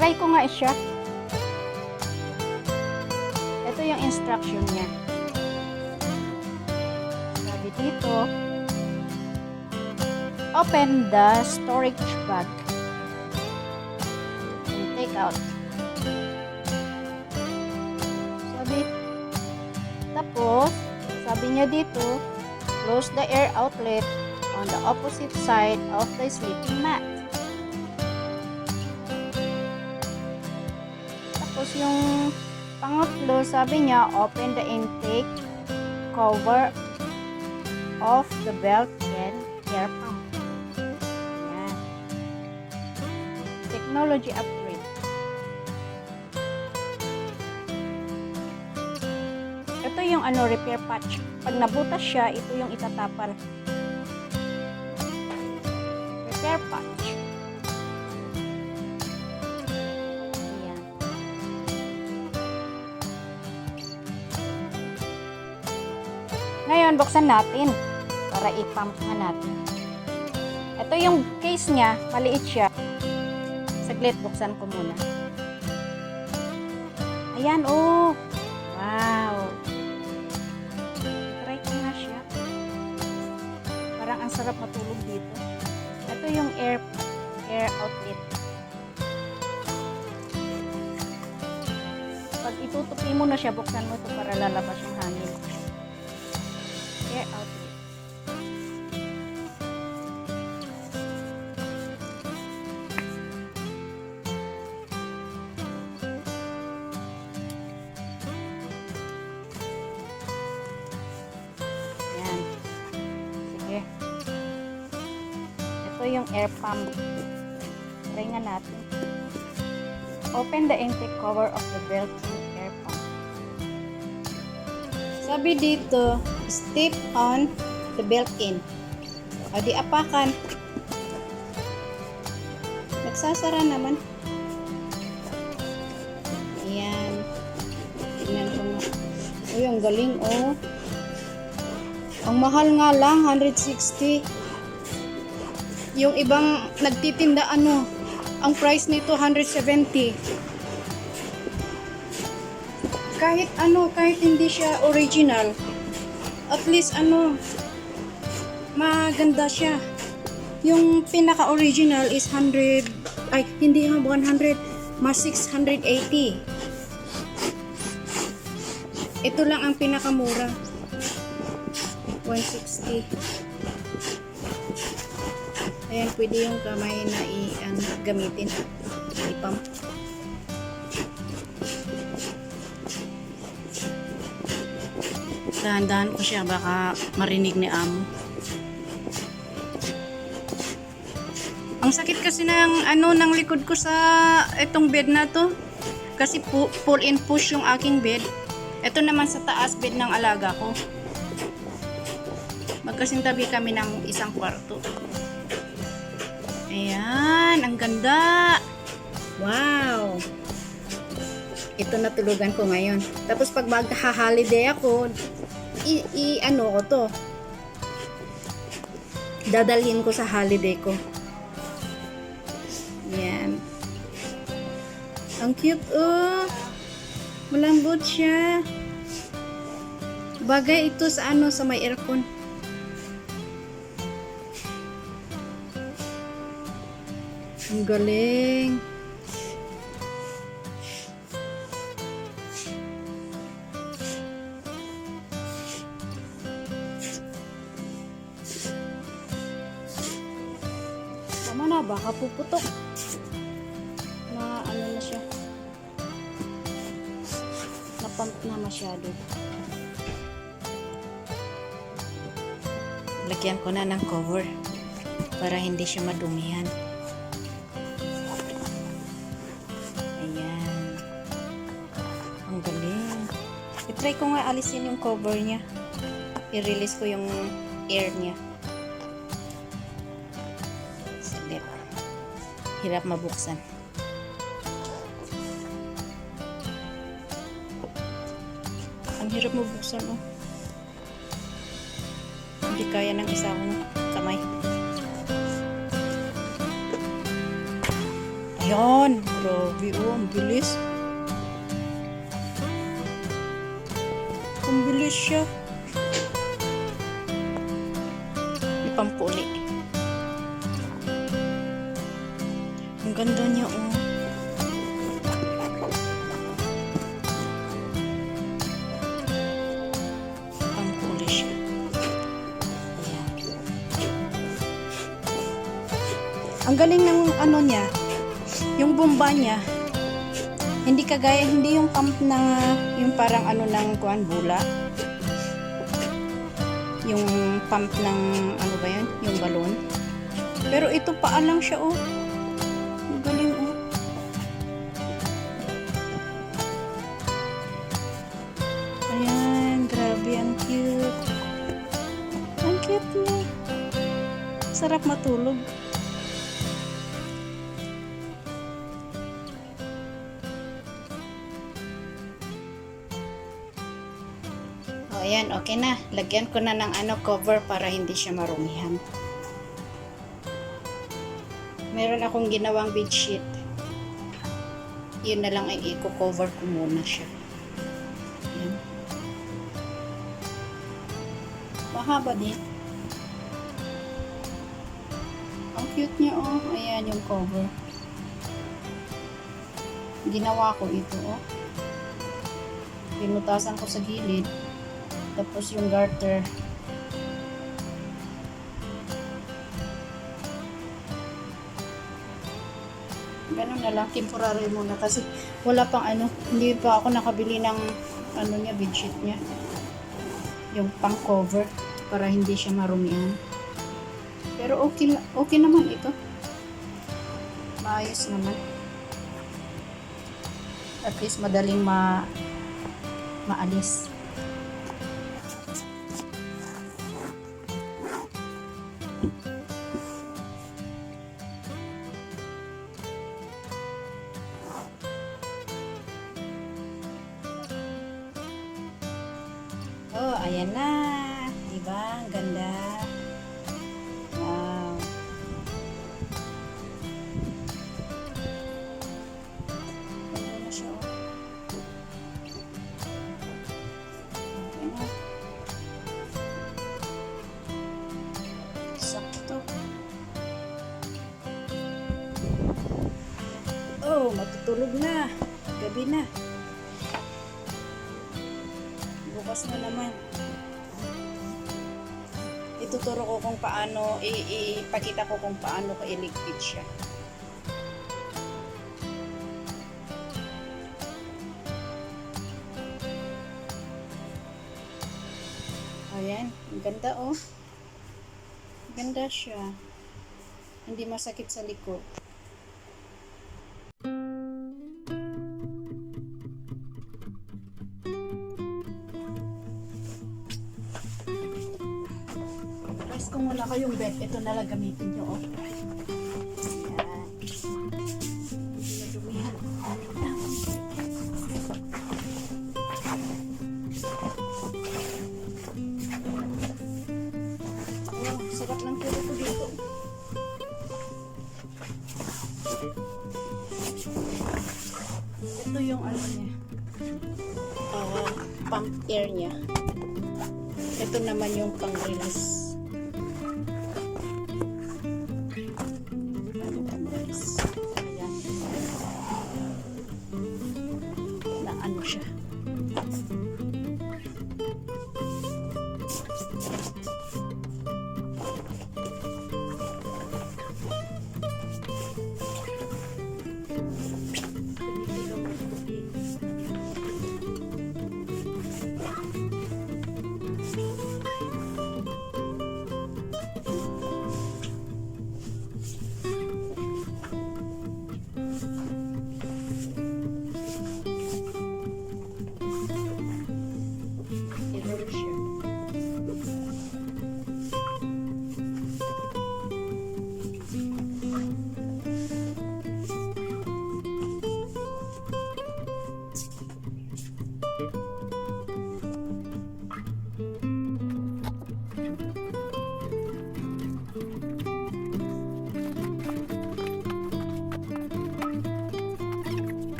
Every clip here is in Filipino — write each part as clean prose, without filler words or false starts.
Try ko nga siya. Ito yung instruction niya. Sabi dito, open the storage bag and take out. Tapos, sabi niya dito, close the air outlet on the opposite side of the sleeping mat. Tapos yung pangatlo, sabi niya, open the intake cover of the belt and air pump. Yan. Technology upgrade. Ito yung repair patch. Pag nabutas siya, ito yung itatapal. Repair patch. Ayan. Ngayon, buksan natin para i-pump na natin. Ito yung case niya, maliit siya. Saglit, buksan ko muna. Ayan, oh! Wow! Try ko na siya. Parang ang sarap matulog dito. Ito yung air outlet. Pag itutupi mo na siya, buksan mo ito para lalabas yung hangin. Air outlet. Ito yung air pump. Try nga natin. Open the intake cover of the built-in air pump. Sabi dito, step on the built-in. O di apakan. Nagsasara naman. Ayan. Tignan ko nga. Uy, ang galing oh. Ang mahal nga lang, 160. Yung ibang nagtitinda ang price nito 170. Kahit hindi siya original, at least maganda siya. Yung pinaka-original is 100, ay hindi 100, mas 680. Ito lang ang pinakamura. 160. Ayan, pwede yung kamay na gamitin. I-pump. Dahan-dahan ko siya, baka marinig ni amo. Ang sakit kasi ng likod ko sa itong bed na to. Kasi pull and push yung aking bed. Ito naman sa taas bed ng alaga ko. Magkasintabi kami ng isang kwarto. Ayan, ang ganda. Wow. Ito na tulugan ko ngayon. Tapos pag magha-holiday ako, ko to. Dadalhin ko sa holiday ko. Ayan. Ang cute oh. Malambot siya. Bagay ito sa sa may aircon. Ang galing. Tama na, baka puputok. Na na siya. Napump na masyado. Lagyan ko na ng cover para hindi siya madumihan. I-try ko nga alisin yung cover niya. I-release ko yung air niya. Saglit. Hirap mabuksan. Ang hirap mabuksan oh. Hindi kaya ng isa kong kamay. Ayan, grabe oh, ang bilis. Ang bilis siya. Ipampuli. Ang ganda niya oh. Ipampuli siya. Ayan. Ang galing ng ano niya. Yung bomba niya, hindi kagaya, hindi yung pump na, yung parang ano ng kuan bula. Yung pump ng, ano ba yun? Yung balon. Pero ito paa lang siya, oh. Ang galing, oh. Ayan, grabe, ang cute. Ang cute niya. Sarap matulog. O, ayan, okay na. Lagyan ko na ng ano, cover para hindi siya marumihan. Meron akong ginawang bedsheet. Yun na lang ay i-cover ko muna siya. Ayan. Mahaba din. Ang cute niya, oh. Ayan yung cover. Ginawa ko ito, oh. Pinutasan ko sa gilid. Tapos yung garter. Ganun na lang, temporary muna kasi wala pang ano, hindi pa ako nakabili ng ano niya, bedsheet niya. Yung pang cover para hindi siya marumihan. Pero okay naman ito. Maayos naman. At least madaling maalis. Oh, ayan na. Diba? Ang ganda. Wow. Ganda na siya, oh. Okay na. Sakto. Oh, matutulog na. Gabi na. Bukas na naman. Ituturo ko kung paano, ipakita ko kung paano ko iligpit siya. Ayan, ang ganda oh. Ganda siya. Hindi masakit sa likod. Kung wala kayong bed, ito na lang gamitin nyo, oh. Ayan. Hindi na dumihan. Oh, sarap ng tulog ko dito. Ito yung ano niya. Pump air niya. Ito naman yung pang-release. Ano siya.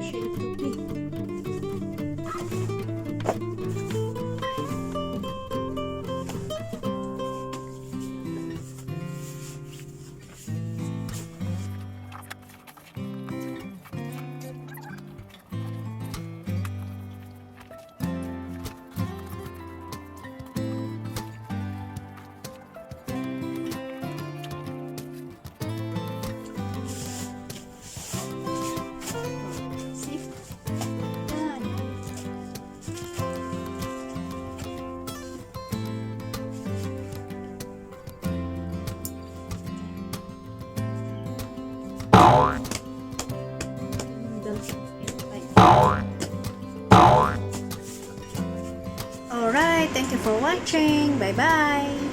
Shade puti. See? Yan. Alright, thank you for watching. Bye-bye.